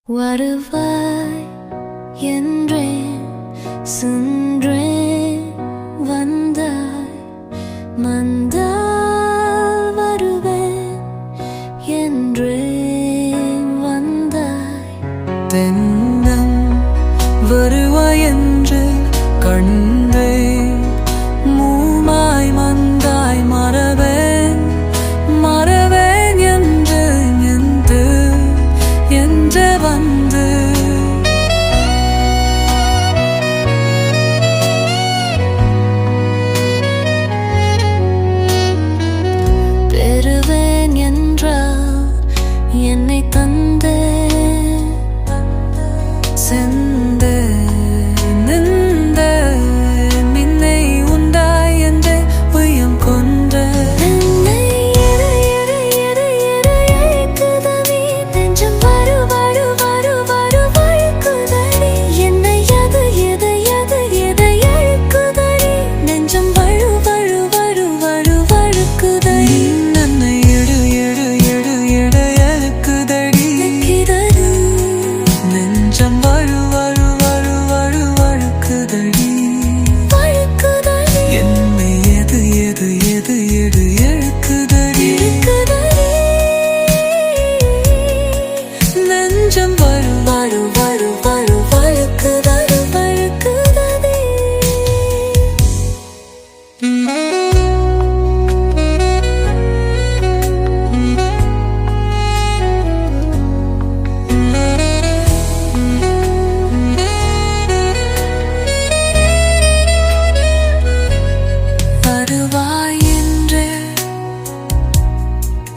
வருவாய் என்றேன் சென்றேன் வந்தாய் மந்தால் வருவேன் என்றேன் வந்தாய் தென்னம் வருவாய் என்று கண்டேன் மூமாய் மந்தாய் மறவேன் மறவேன் என்று என்று வந்து பெறுவேன் என்றால் என்னை தந்தே சென்று நின்ற மின்னை உண்டாய் என்று உயம் கொண்ட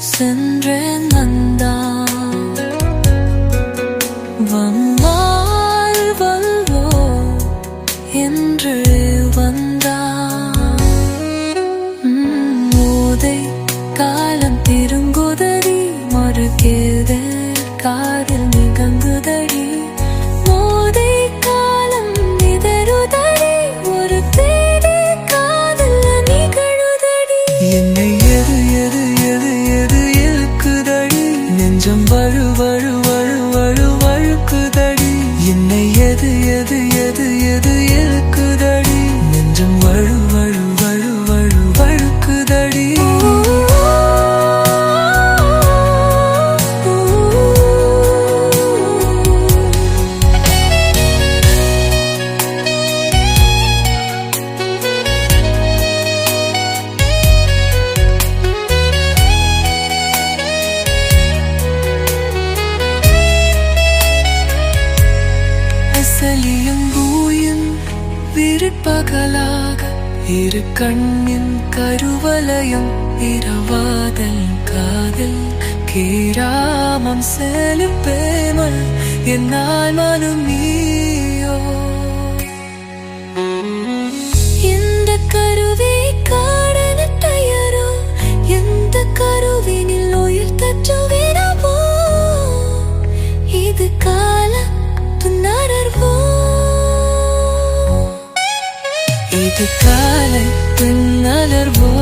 சென்றேன் வந்தான் வந்தால் வல்வோ என்று வந்தான் மோதை காலம் திருங்குதடி மறுகேதர் காரில் நிகங்குதடி மோதை காலம் நிதருதடி ஒரு பேரே காதல் நிகழுதடி என்னை எது எது எது எது இழுக்குதடி நெஞ்சம் வழு வழு வழு வழு வழுக்குதடி என்னை எது எது எது எது இழுக்குதடி நெஞ்சம் வழு வழு வழு வழு வழுக்குதடி அசலியும் பூயும் விருப்பகலாக இரு கண்ணின் கருவலயம் இரவாதல் காதல் கேராமம் செலுப்பேமல் என்னால் மனம் நீயோ எந்த கருவி காடன தயாரோ எந்த கருவினில் உயிர் தச்சுவினவோ இது கால துணர்வோ இது காலை பின்னலர்வோ